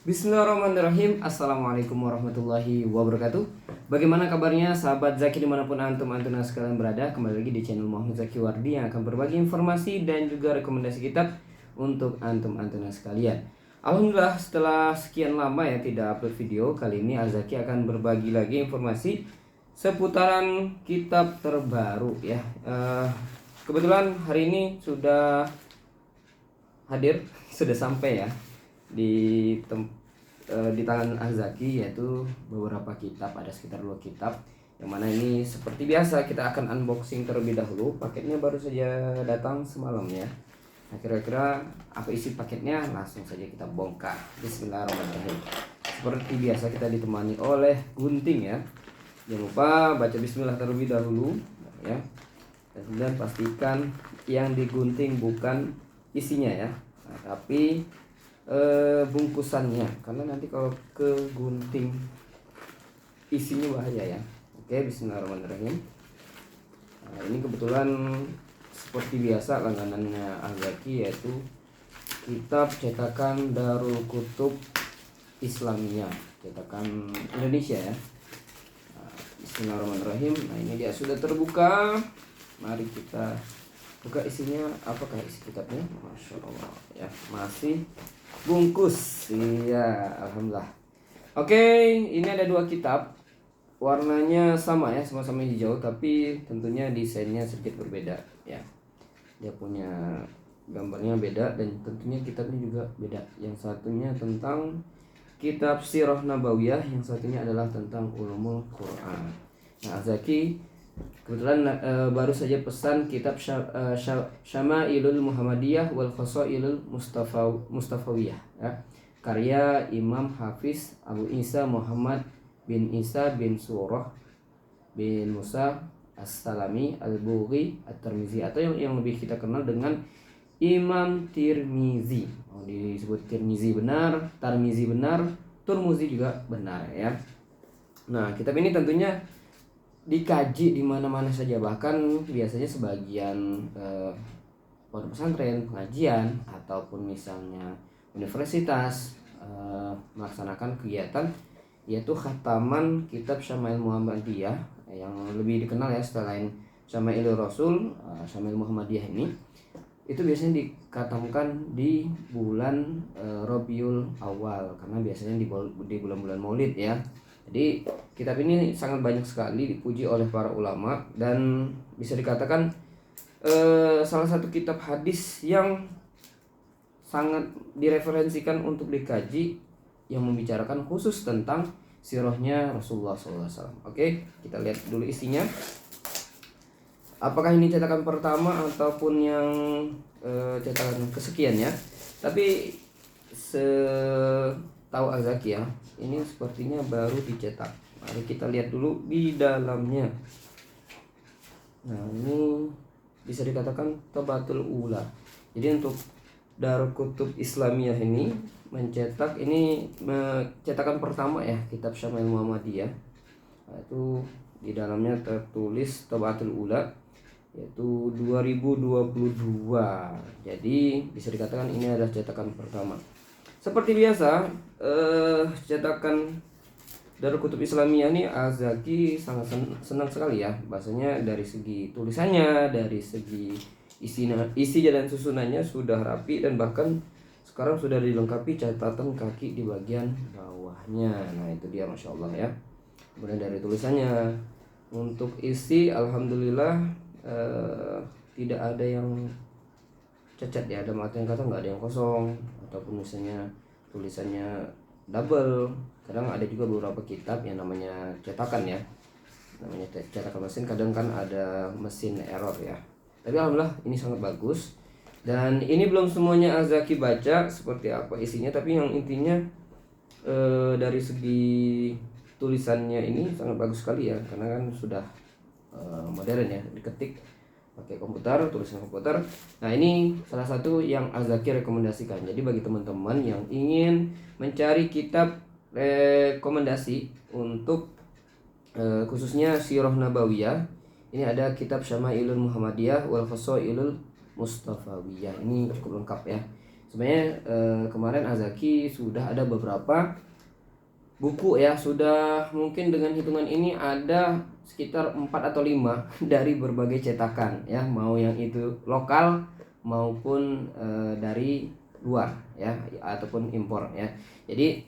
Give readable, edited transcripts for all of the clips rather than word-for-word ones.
Bismillahirrahmanirrahim. Assalamualaikum warahmatullahi wabarakatuh. Bagaimana kabarnya sahabat Zaki dimanapun antum sekalian berada. Kembali lagi di channel Muhammad Zaki Wardi yang akan berbagi informasi dan juga rekomendasi kitab untuk antum sekalian. Alhamdulillah setelah sekian lama ya tidak upload video, kali ini Azaki akan berbagi lagi informasi seputaran kitab terbaru ya. Kebetulan hari ini sudah hadir sudah sampai ya di tangan Azaki, yaitu beberapa kitab, ada sekitar 2 kitab, yang mana ini seperti biasa kita akan unboxing terlebih dahulu. Paketnya baru saja datang semalam ya. Nah, kira-kira apa isi paketnya, langsung saja kita bongkar. Bismillahirrahmanirrahim. Seperti biasa kita ditemani oleh gunting ya. Jangan lupa baca bismillah terlebih dahulu ya. Dan kemudian pastikan yang digunting bukan isinya ya, nah, tapi bungkusannya, karena nanti kalau kegunting isinya bahaya ya. Oke, bismillahirrahmanirrahim. Nah, ini kebetulan seperti biasa langganannya Azaki, yaitu kitab cetakan Darul Kutub Islamiyah, cetakan Indonesia ya. Nah, bismillahirrahmanirrahim. Nah, ini dia sudah terbuka. Mari kita buka isinya. Apakah isi kitabnya? Masya Allah ya, masih bungkus. Iya, alhamdulillah. Oke, ini ada 2 kitab. Warnanya sama ya, sama-sama hijau, tapi tentunya desainnya sedikit berbeda ya. Dia punya gambarnya beda dan tentunya kitabnya juga beda. Yang satunya tentang kitab Sirah Nabawiyah, yang satunya adalah tentang Ulumul Quran. Nah, Azaki kebetulan baru saja pesan kitab Syama'ilul Muhammadiyah wal Khasailul Mustafawiyah ya, karya Imam Hafiz Abu Isa Muhammad bin Isa bin Surah bin Musa As-Salami Al-Bughi At-Tirmizi, atau yang lebih kita kenal dengan Imam Tirmizi. Disebut Tirmizi benar, Tarmizi benar, Turmuzi juga benar ya. Nah, kitab ini tentunya dikaji di mana-mana saja, bahkan biasanya sebagian pondok pesantren, pengajian, ataupun misalnya universitas melaksanakan kegiatan yaitu khataman kitab Syama'il Muhammadiyah, yang lebih dikenal ya selain Syama'il Rasul, Syama'il Muhammadiyah ini itu biasanya dikatamkan di bulan Rabiul Awal, karena biasanya di bulan-bulan Maulid ya. Jadi kitab ini sangat banyak sekali dipuji oleh para ulama dan bisa dikatakan salah satu kitab hadis yang sangat direferensikan untuk dikaji, yang membicarakan khusus tentang sirahnya Rasulullah SAW. Oke, kita lihat dulu isinya. Apakah ini cetakan pertama ataupun yang cetakan kesekian ya? Tapi setahu Azaki ya, ini sepertinya baru dicetak. Mari kita lihat dulu di dalamnya. Nah, ini bisa dikatakan Tabatul Ula. Jadi untuk Darul Kutub Islamiyah ini mencetak, ini cetakan pertama ya, kitab Syama'il Muhammadiyah. Nah, itu di dalamnya tertulis Tabatul Ula, yaitu 2022. Jadi bisa dikatakan ini adalah cetakan pertama. Seperti biasa, cetakan Darul Kutub Islamiyah ini Azaki sangat senang sekali ya. Bahasanya dari segi tulisannya, dari segi isi dan susunannya sudah rapi, dan bahkan sekarang sudah dilengkapi catatan kaki di bagian bawahnya. Nah, itu dia, Masya Allah ya. Kemudian dari tulisannya, untuk isi alhamdulillah tidak ada yang cacat ya, ada artian kata nggak ada yang kosong, ataupun misalnya tulisannya double. Kadang ada juga beberapa kitab yang namanya cetakan ya, namanya cetakan mesin, kadang kan ada mesin error ya. Tapi alhamdulillah ini sangat bagus. Dan ini belum semuanya Azaki baca seperti apa isinya, tapi yang intinya dari segi tulisannya ini sangat bagus sekali ya, karena kan sudah modern ya, diketik pakai komputer, tulisan komputer. Nah, ini salah satu yang Azaki rekomendasikan. Jadi bagi teman-teman yang ingin mencari kitab rekomendasi untuk khususnya Sirah Nabawiyah, ini ada kitab Syama'ilul Muhammadiyah wal Khasailul Mustafawiyah. Ini cukup lengkap ya. Sebenarnya kemarin Azaki sudah ada beberapa buku ya, sudah mungkin dengan hitungan ini ada sekitar 4 atau 5 dari berbagai cetakan ya, mau yang itu lokal maupun dari luar ya, ataupun impor ya. Jadi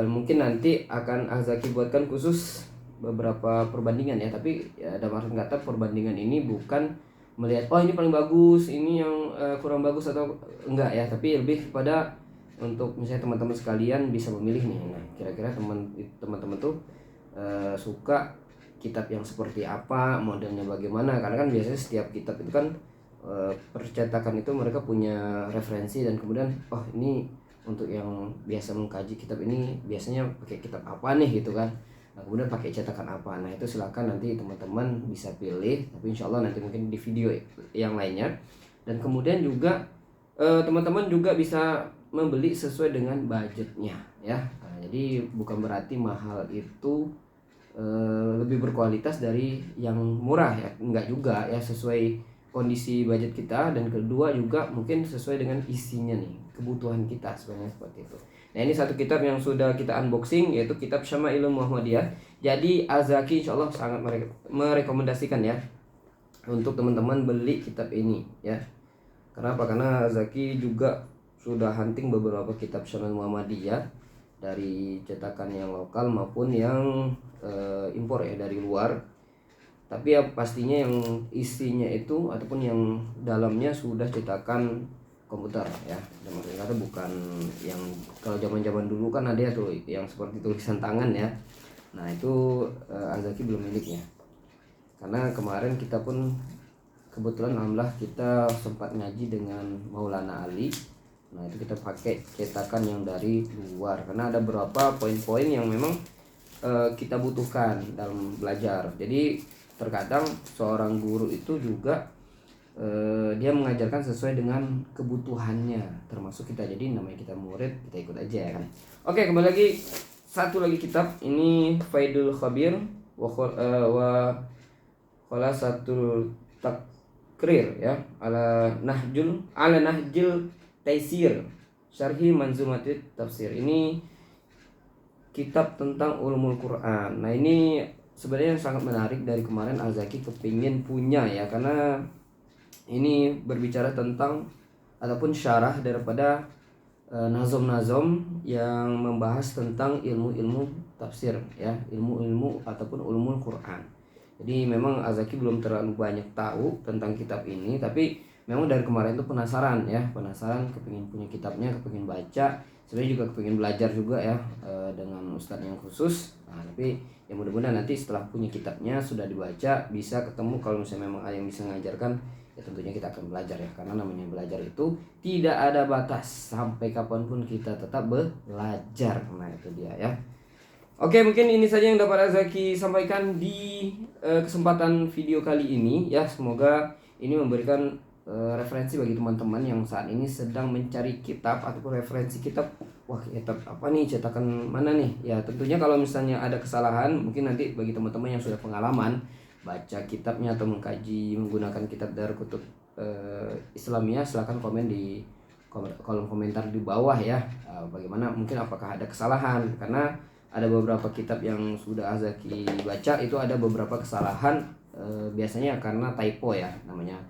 mungkin nanti akan Azaki buatkan khusus beberapa perbandingan ya, tapi ya, ada maksud kata perbandingan ini bukan melihat oh ini paling bagus, ini yang kurang bagus atau enggak ya, tapi lebih kepada untuk misalnya teman-teman sekalian bisa memilih nih, nah kira-kira teman-teman tuh suka kitab yang seperti apa, modelnya bagaimana, karena kan biasanya setiap kitab itu kan percetakan itu mereka punya referensi, dan kemudian oh ini untuk yang biasa mengkaji kitab ini biasanya pakai kitab apa nih gitu kan, nah, kemudian pakai cetakan apa. Nah itu silakan nanti teman-teman bisa pilih, tapi insya Allah nanti mungkin di video yang lainnya. Dan kemudian juga teman-teman juga bisa membeli sesuai dengan budgetnya ya. Nah, jadi bukan berarti mahal itu lebih berkualitas dari yang murah ya, enggak juga ya, sesuai kondisi budget kita, dan kedua juga mungkin sesuai dengan isinya nih, kebutuhan kita sebenarnya seperti itu. Nah ini satu kitab yang sudah kita unboxing, yaitu kitab Syama'ilul Muhammadiyah. Jadi Azaki insya Allah sangat merekomendasikan ya untuk teman-teman beli kitab ini ya. Kenapa? Karena Azaki juga sudah hunting beberapa kitab Syama'ilul Muhammadiyah dari cetakan yang lokal maupun yang impor ya, dari luar. Tapi ya pastinya yang isinya itu ataupun yang dalamnya sudah cetakan komputer ya, maksudnya bukan yang kalau zaman-zaman dulu kan ada tuh yang seperti tulisan tangan ya. Nah itu Azaki belum miliknya, karena kemarin kita pun kebetulan alhamdulillah kita sempat ngaji dengan Maulana Ali. Nah itu kita pakai cetakan yang dari luar, karena ada beberapa poin-poin yang memang kita butuhkan dalam belajar. Jadi terkadang seorang guru itu juga dia mengajarkan sesuai dengan kebutuhannya, termasuk kita. Jadi namanya kita murid, kita ikut aja ya kan. Oke, kembali lagi, satu lagi kitab ini Faidul Khabir wa Khulasatul Takrir ya, ala Nahjil Taisir Syarhi Manzumatit Tafsir. Ini kitab tentang ulumul Quran. Nah ini sebenarnya sangat menarik, dari kemarin Azaki kepingin punya ya, karena ini berbicara tentang ataupun syarah daripada nazom-nazom yang membahas tentang ilmu-ilmu tafsir ya, ilmu-ilmu ataupun ulumul Quran. Jadi memang Azaki belum terlalu banyak tahu tentang kitab ini, tapi memang dari kemarin tuh penasaran, kepingin punya kitabnya, kepingin baca. Sebenarnya juga kepingin belajar juga ya dengan ustadz yang khusus. Nah, tapi ya mudah-mudahan nanti setelah punya kitabnya sudah dibaca, bisa ketemu, kalau misalnya memang ada yang bisa mengajarkan, ya tentunya kita akan belajar ya, karena namanya belajar itu tidak ada batas, sampai kapanpun kita tetap belajar. Nah itu dia ya. Oke, mungkin ini saja yang dapat Azaki sampaikan di kesempatan video kali ini ya. Semoga ini memberikan referensi bagi teman-teman yang saat ini sedang mencari kitab ataupun referensi kitab. Wah, kitab apa nih, cetakan mana nih? Ya tentunya kalau misalnya ada kesalahan, mungkin nanti bagi teman-teman yang sudah pengalaman baca kitabnya atau mengkaji menggunakan kitab dari kutub Islamiyah, silahkan komen di kolom komentar di bawah ya. Bagaimana, mungkin apakah ada kesalahan, karena ada beberapa kitab yang sudah Azaki baca itu ada beberapa kesalahan, biasanya karena typo ya namanya.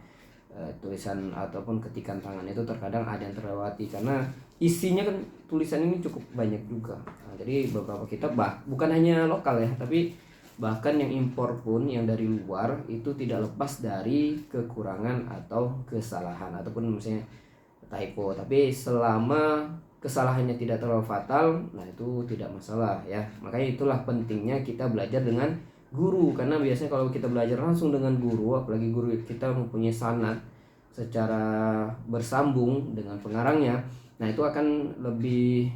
Tulisan ataupun ketikan tangan itu terkadang ada yang terlewati, karena isinya kan tulisan ini cukup banyak juga. Nah, jadi beberapa kitab bukan hanya lokal ya, tapi bahkan yang impor pun, yang dari luar itu tidak lepas dari kekurangan atau kesalahan ataupun misalnya typo. Tapi selama kesalahannya tidak terlalu fatal, nah itu tidak masalah ya. Makanya itulah pentingnya kita belajar dengan guru, karena biasanya kalau kita belajar langsung dengan guru, apalagi guru kita mempunyai sanad secara bersambung dengan pengarangnya, nah itu akan lebih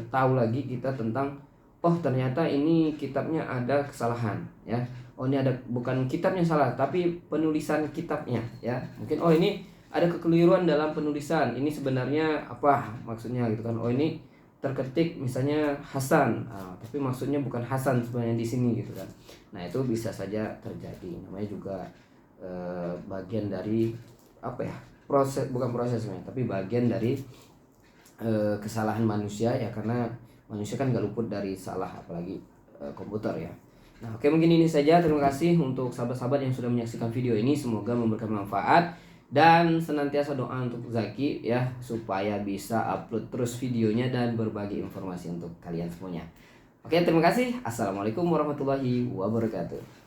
tahu lagi kita tentang oh ternyata ini kitabnya ada kesalahan ya, oh ini ada, bukan kitabnya salah tapi penulisan kitabnya ya, mungkin oh ini ada kekeliruan dalam penulisan, ini sebenarnya apa maksudnya gitu kan, oh ini terketik misalnya Hasan, tapi maksudnya bukan Hasan sebenarnya di sini gitu kan. Nah itu bisa saja terjadi, namanya juga bagian dari apa ya, proses, bukan proses sebenarnya, tapi bagian dari kesalahan manusia ya, karena manusia kan gak luput dari salah, apalagi komputer ya. Nah oke, mungkin ini saja. Terima kasih untuk sahabat-sahabat yang sudah menyaksikan video ini, semoga memberikan manfaat dan senantiasa doa untuk Zaki ya, supaya bisa upload terus videonya dan berbagi informasi untuk kalian semuanya. Oke, terima kasih. Assalamualaikum warahmatullahi wabarakatuh.